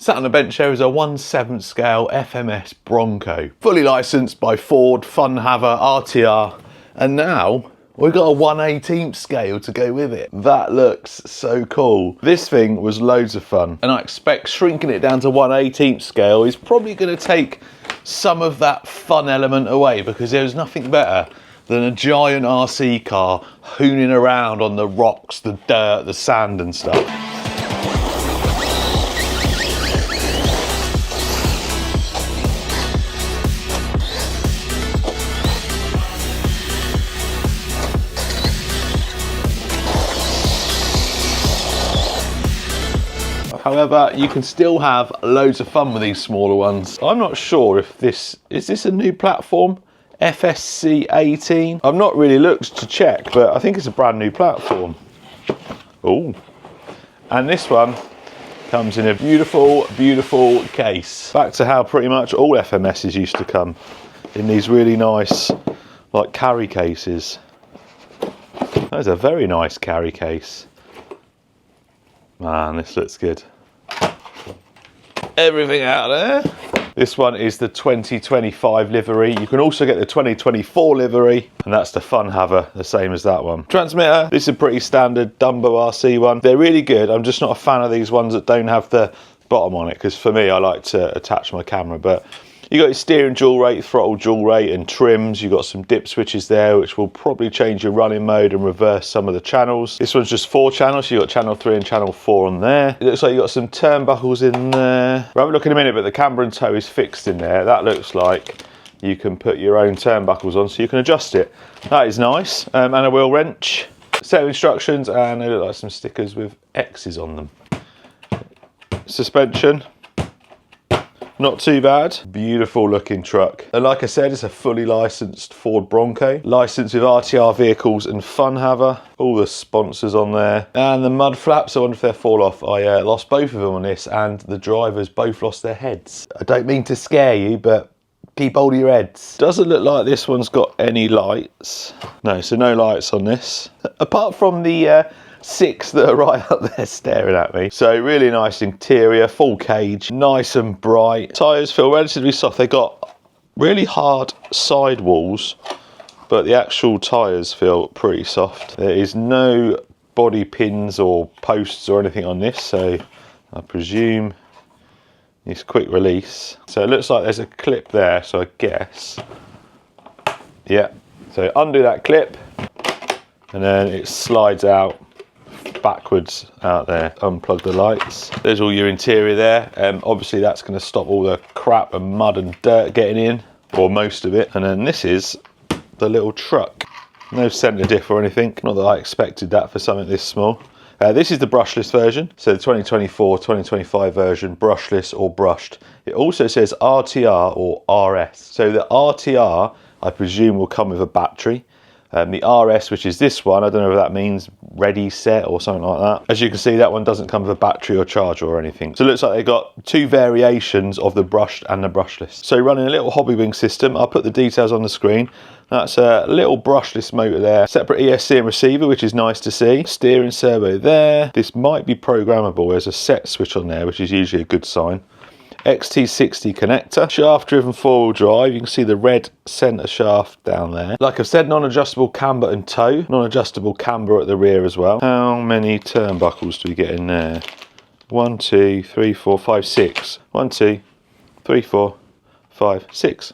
Sat on the bench there is a 1/7 scale FMS Bronco. Fully licensed by Ford, fun haver, RTR. And now we've got a 1/18 scale to go with it. That looks so cool. This thing was loads of fun. And I expect shrinking it down to 1/18 scale is probably going to take some of that fun element away, because there's nothing better than a giant RC car hooning around on the rocks, the dirt, the sand and stuff. However, you can still have loads of fun with these smaller ones. I'm not sure if is this a new platform? FSC 18? I've not really looked to check, but I think it's a brand new platform. Oh, and this one comes in a beautiful, beautiful case. Back to how pretty much all FMSs used to come, in these really nice, like, carry cases. That is a very nice carry case. Man, this looks good. Everything out there. This one is the 2025 livery. You can also get the 2024 livery, and that's the fun haver, the same as that one. Transmitter, this is a pretty standard Dumbo RC one. They're really good. I'm just not a fan of these ones that don't have the bottom on it, because for me, I like to attach my camera. But you got your steering dual rate, throttle dual rate, and trims. You got some dip switches there, which will probably change your running mode and reverse some of the channels. This one's just 4 channels, so you got channel 3 and channel 4 on there. It looks like you got some turnbuckles in there. We'll have a look in a minute, but the camber and toe is fixed in there. That looks like you can put your own turnbuckles on, so you can adjust it. That is nice. And a wheel wrench. Set of instructions, and they look like some stickers with X's on them. Suspension. Not too bad. Beautiful looking truck. And like I said, it's a fully licensed Ford Bronco. Licensed with RTR vehicles and fun haver. All the sponsors on there. And the mud flaps, I wonder if they'll fall off. I lost both of them on this, and the drivers both lost their heads. I don't mean to scare you, but keep hold of your heads. Doesn't look like this one's got any lights. No, so no lights on this. Apart from the 6 that are right up there staring at me. So really nice interior, full cage, nice and bright. Tyres feel relatively soft. They got really hard sidewalls, but the actual tyres feel pretty soft. There is no body pins or posts or anything on this, so I presume it's quick release. So it looks like there's a clip there, so I guess, yeah. So undo that clip, and then it slides out backwards out there. Unplug the lights. There's all your interior there. Obviously that's going to stop all the crap and mud and dirt getting in, or most of it. And then this is the little truck. No centre diff or anything. Not that I expected that for something this small. This is the brushless version. So the 2024, 2025 version, brushless or brushed. It also says RTR or RS. So the RTR, I presume, will come with a battery. The RS, which is this one, I don't know if that means ready, set, or something like that. As you can see, that one doesn't come with a battery or charger or anything. So it looks like they've got 2 variations of the brushed and the brushless. So running a little hobby wing system, I'll put the details on the screen. That's a little brushless motor there. Separate ESC and receiver, which is nice to see. Steering servo there. This might be programmable. There's a set switch on there, which is usually a good sign. XT60 connector, shaft driven 4-wheel drive. You can see the red center shaft down there. Like I've said, non-adjustable camber and toe, non-adjustable camber at the rear as well. How many turnbuckles do we get in there? 1, 2, 3, 4, 5, 6. 1, 2, 3, 4, 5, 6.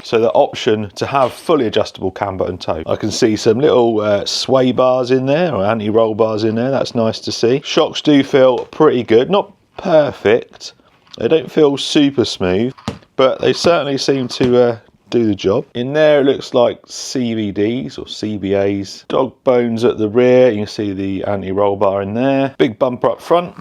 So the option to have fully adjustable camber and toe. I can see some little sway bars in there, or anti-roll bars in there. That's nice to see. Shocks do feel pretty good, not perfect. They don't feel super smooth, but they certainly seem to do the job. In there it looks like CVDs or CBAs. Dog bones at the rear. You can see the anti-roll bar in there. Big bumper up front.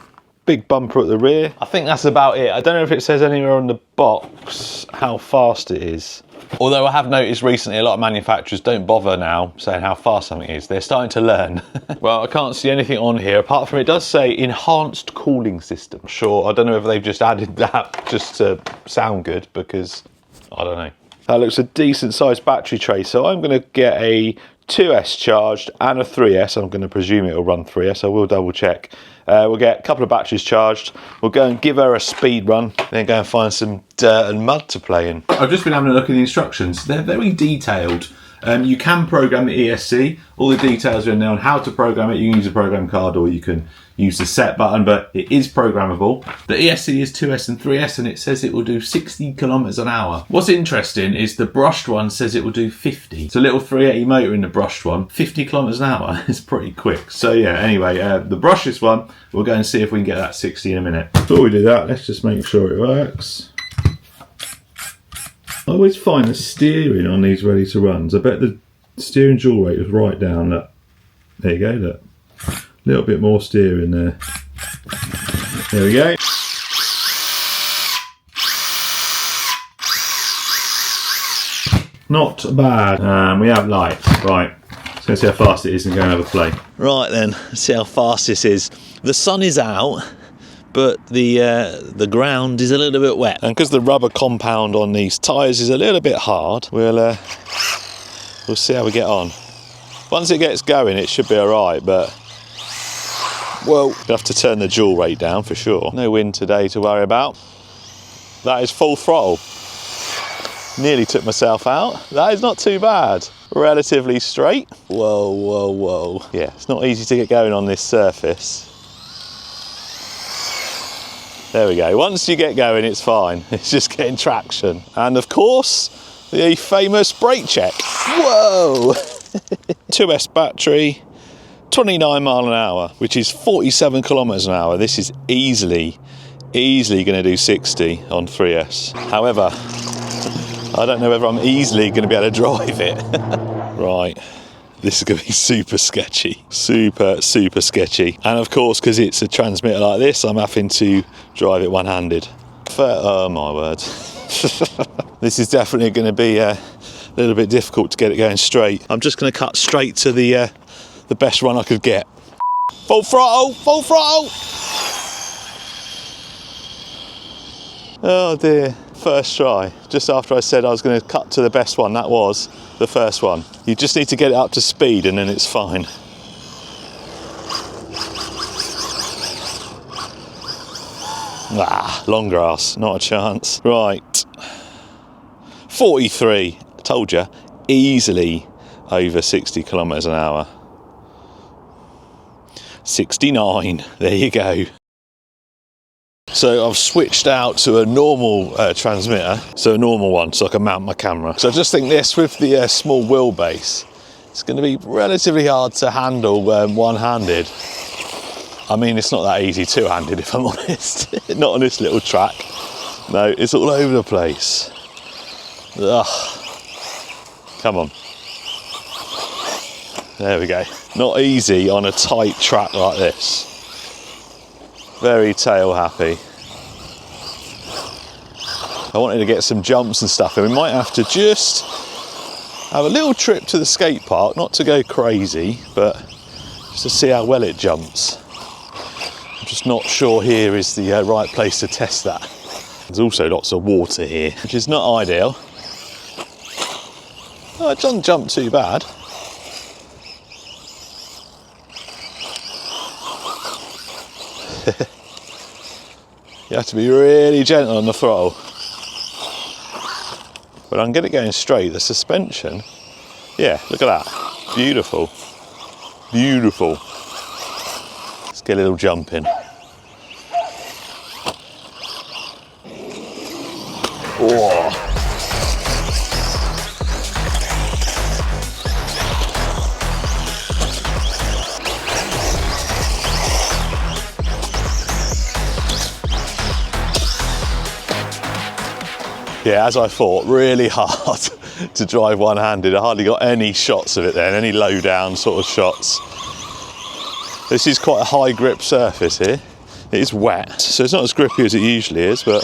Big bumper at the rear. I think that's about it. I don't know if it says anywhere on the box how fast it is. Although I have noticed recently a lot of manufacturers don't bother now saying how fast something is. They're starting to learn. Well, I can't see anything on here apart from it does say enhanced cooling system. Sure, I don't know if they've just added that just to sound good, because I don't know. That looks a decent sized battery tray. So I'm going to get a 2S charged and a 3S. I'm going to presume it'll run 3S. I will double check. We'll get a couple of batteries charged. We'll go and give her a speed run, then go and find some dirt and mud to play in. I've just been having a look at the instructions. They're very detailed. You can program the ESC. All the details are in there on how to program it. You can use a program card or you can use the set button, but it is programmable. The ESC is 2S and 3S, and it says it will do 60 kilometers an hour. What's interesting is the brushed one says it will do 50. It's a little 380 motor in the brushed one. 50 kilometers an hour is pretty quick. So yeah, anyway, the brushless one, we'll go and see if we can get that 60 in a minute. Before we do that, let's just make sure it works. I always find the steering on these ready to runs. I bet the steering dual rate is right down. Look. There you go, look. A little bit more steering there. There we go. Not bad. We have lights. Right. Let's go see how fast it is and go and have a play. Right then, let's see how fast this is. The sun is out, but the ground is a little bit wet, and because the rubber compound on these tyres is a little bit hard, we'll see how we get on. Once it gets going, it should be alright, but well, we'll have to turn the dual rate down for sure. No wind today to worry about. That is full throttle. Nearly took myself out. That is not too bad. Relatively straight. Whoa, whoa, whoa. Yeah, it's not easy to get going on this surface. There we go. Once you get going, it's fine. It's just getting traction. And of course, the famous brake check. Whoa! 2S battery, 29 mile an hour, which is 47 kilometers an hour. This is easily going to do 60 on 3S. However, I don't know whether I'm easily going to be able to drive it. Right. This is going to be super sketchy. Super sketchy. And of course, because it's a transmitter like this, I'm having to drive it one-handed. Oh my word. This is definitely going to be a little bit difficult to get it going straight. I'm just going to cut straight to the best run I could get. Full throttle, full throttle! Oh dear. First try, just after I said I was going to cut to the best one, that was the first one. You just need to get it up to speed and then it's fine. Ah, long grass, not a chance. Right, 43, told you, easily over 60 kilometers an hour. 69, there you go. So I've switched out to a normal transmitter, so a normal one, so I can mount my camera. So I just think this, with the small wheelbase, it's going to be relatively hard to handle one-handed. I mean, it's not that easy two-handed, if I'm honest. Not on this little track. No, it's all over the place. Ugh. Come on. There we go. Not easy on a tight track like this. Very tail happy. I wanted to get some jumps and stuff, and we might have to just have a little trip to the skate park, not to go crazy, but just to see how well it jumps. I'm just not sure here is the right place to test that. There's also lots of water here, which is not ideal. Oh, it doesn't jump too bad. You have to be really gentle on the throttle. But I can get it going straight. The suspension, yeah, look at that. Beautiful. Beautiful. Let's get a little jump in. Oh. Yeah, as I thought, really hard to drive one-handed. I hardly got any shots of it then, any low-down sort of shots. This is quite a high grip surface here. It is wet, so it's not as grippy as it usually is, but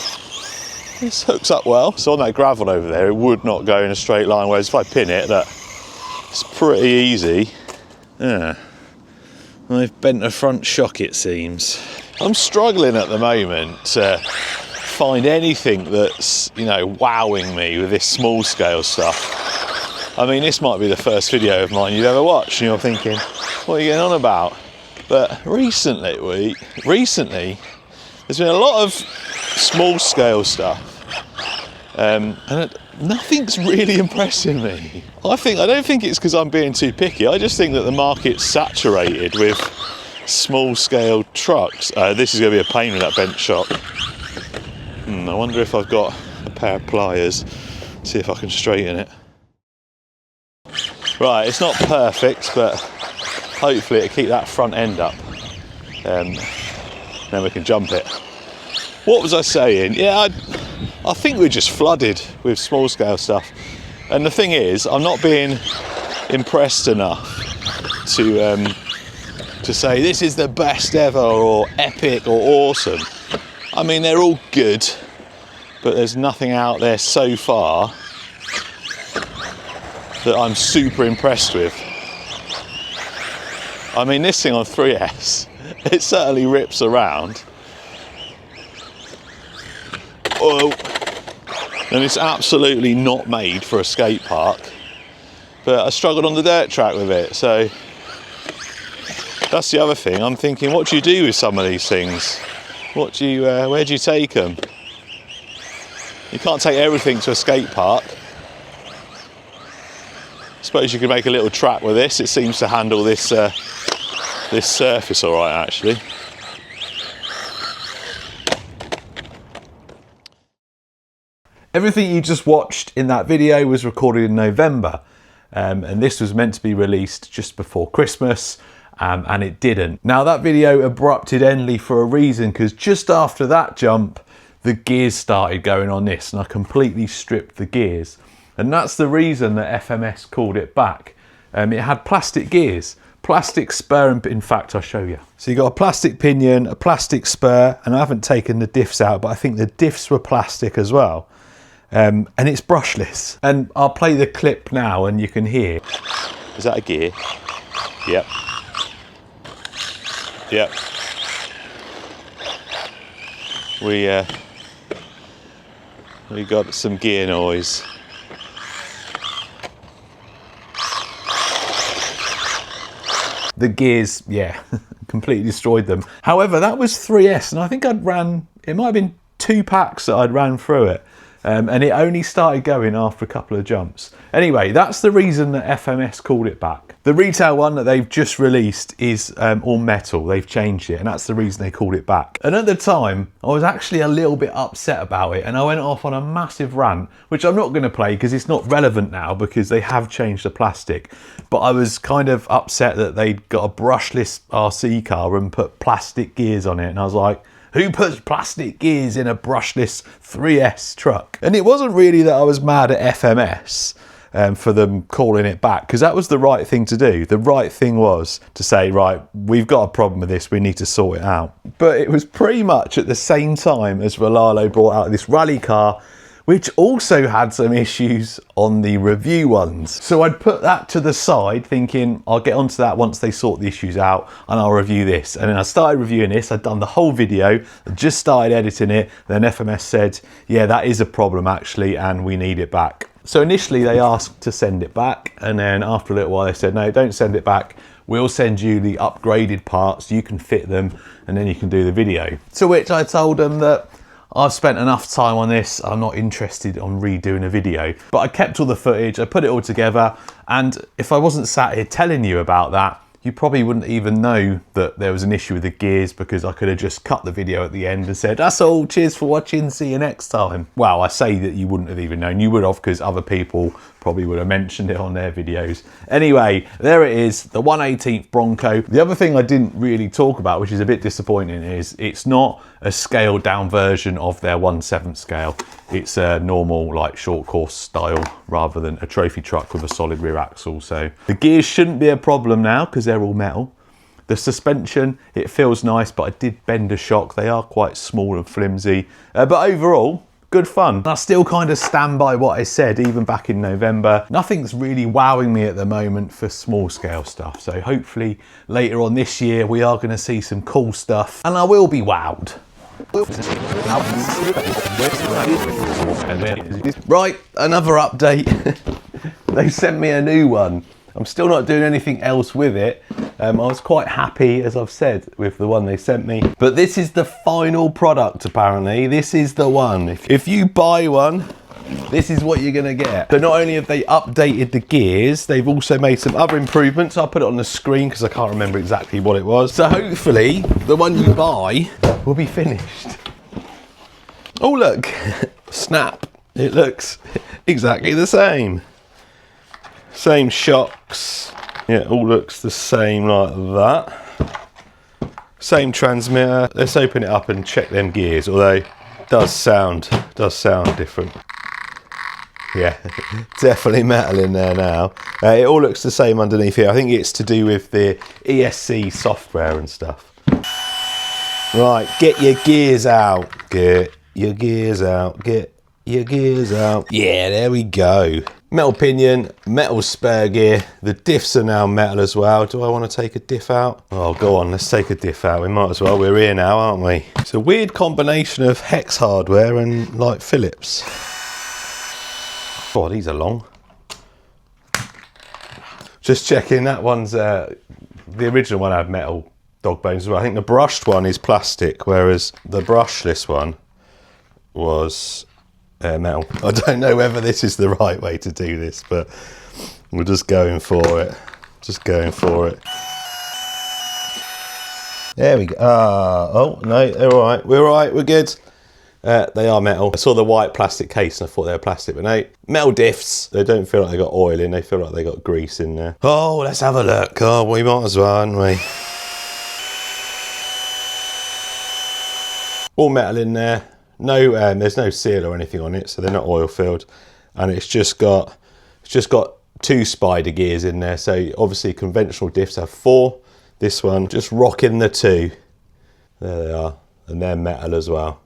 this hooks up well. So on that gravel over there, it would not go in a straight line, whereas if I pin it, look, it's pretty easy. Yeah. I've bent a front shock, it seems. I'm struggling at the moment to find anything that's, you know, wowing me with this small scale stuff. I mean, this might be the first video of mine you've ever watched, and you're thinking, what are you getting on about? But recently, there's been a lot of small scale stuff, and nothing's really impressing me. I don't think it's because I'm being too picky. I just think that the market's saturated with small scale trucks. This is going to be a pain with that bench shock. I wonder if I've got a pair of pliers. See if I can straighten it. Right, it's not perfect, but hopefully it'll keep that front end up. Then we can jump it. What was I saying? Yeah, I think we're just flooded with small scale stuff. And the thing is, I'm not being impressed enough to say this is the best ever or epic or awesome. I mean, they're all good, but there's nothing out there so far that I'm super impressed with. I mean, this thing on 3S, it certainly rips around. Oh, and it's absolutely not made for a skate park, but I struggled on the dirt track with it. So that's the other thing. I'm thinking, what do you do with some of these things? Where do you take them? You can't take everything to a skate park. I suppose you could make a little track with this. It seems to handle this this surface all right, actually. Everything you just watched in that video was recorded in November, and this was meant to be released just before Christmas, and it didn't. Now that video abrupted endly for a reason, because just after that jump, the gears started going on this, and I completely stripped the gears. And that's the reason that FMS called it back. It had plastic gears, plastic spur, and in fact, I'll show you. So you got a plastic pinion, a plastic spur, and I haven't taken the diffs out, but I think the diffs were plastic as well. And it's brushless. And I'll play the clip now and you can hear. Is that a gear? Yep. Yep. We got some gear noise. The gears, yeah, completely destroyed them. However, that was 3S, and I think I'd ran, it might have been 2 packs that I'd ran through it. And it only started going after a couple of jumps. Anyway, that's the reason that FMS called it back. The retail one that they've just released is all metal. They've changed it, and that's the reason they called it back. And at the time, I was actually a little bit upset about it, and I went off on a massive rant, which I'm not going to play because it's not relevant now because they have changed the plastic. But I was kind of upset that they'd got a brushless RC car and put plastic gears on it, and I was like, who puts plastic gears in a brushless 3S truck? And it wasn't really that I was mad at FMS for them calling it back, because that was the right thing to do. The right thing was to say, right, we've got a problem with this, we need to sort it out. But it was pretty much at the same time as Valalo brought out this rally car, which also had some issues on the review ones. So I'd put that to the side thinking I'll get onto that once they sort the issues out and I'll review this. And then I started reviewing this, I'd done the whole video, I just started editing it, then FMS said, yeah, that is a problem actually and we need it back. So initially they asked to send it back, and then after a little while they said, no, don't send it back. We'll send you the upgraded parts, you can fit them, and then you can do the video. To which I told them that I've spent enough time on this, I'm not interested on redoing a video. But I kept all the footage, I put it all together, and if I wasn't sat here telling you about that, you probably wouldn't even know that there was an issue with the gears, because I could have just cut the video at the end and said, that's all, cheers for watching, see you next time. Well, I say that you wouldn't have even known, you would have, because other people probably would have mentioned it on their videos. Anyway, there it is, the 1/18 Bronco. The other thing I didn't really talk about, which is a bit disappointing, is it's not a scaled down version of their 1/7 scale. It's a normal, like, short course style rather than a trophy truck with a solid rear axle. So the gears shouldn't be a problem now because they're all metal. The suspension, it feels nice, but I did bend a shock. They are quite small and flimsy, but overall, good fun. I still kind of stand by what I said even back in November. Nothing's really wowing me at the moment for small scale stuff. So hopefully later on this year, we are going to see some cool stuff and I will be wowed. Right, another update. They sent me a new one. I'm still not doing anything else with it. I was quite happy, as I've said, with the one they sent me. But this is the final product, apparently. This is the one. If you buy one, this is what you're gonna get. So not only have they updated the gears, they've also made some other improvements. I'll put it on the screen because I can't remember exactly what it was. So hopefully, the one you buy will be finished. Oh look, snap. It looks exactly the same. Same shocks. Yeah, it all looks the same like that. Same transmitter. Let's open it up and check them gears, although it does sound different. Yeah, definitely metal in there now. It all looks the same underneath here. I think it's to do with the ESC software and stuff. Right, get your gears out. Get your gears out. Get your gears out. Yeah, there we go. Metal pinion, metal spare gear. The diffs are now metal as well. Do I want to take a diff out? Oh, go on, let's take a diff out. We might as well. We're here now, aren't we? It's a weird combination of hex hardware and like Phillips. Oh, these are long. Just checking, that one's, the original one had metal dog bones as well. I think the brushed one is plastic, whereas the brushless one was metal. I don't know whether this is the right way to do this, but we're just going for it. Just going for it. There we go. Oh, no, they're all right. We're all right, we're good. They are metal. I saw the white plastic case and I thought they were plastic, but no. Metal diffs. They don't feel like they got oil in, they feel like they got grease in there. Oh, let's have a look. Oh, we might as well, hadn't we? All metal in there. No, there's no seal or anything on it, so they're not oil filled. And it's just got two spider gears in there. So obviously conventional diffs have 4. This one just rocking the 2. There they are, and they're metal as well.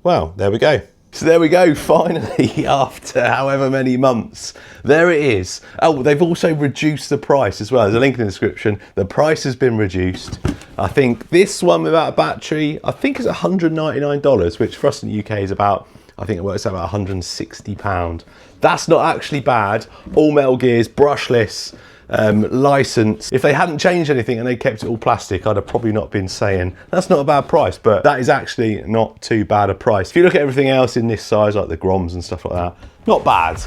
Well, there we go. So there we go, finally, after however many months, there it is. Oh, they've also reduced the price as well. There's a link in the description. The price has been reduced. I think this one without a battery, I think is $199, which for us in the UK is about, I think it works out about £160. That's not actually bad. All metal gears, brushless, license. If they hadn't changed anything and they kept it all plastic, I'd have probably not been saying that's not a bad price, but that is actually not too bad a price. If you look at everything else in this size, like the Groms and stuff like that, not bad.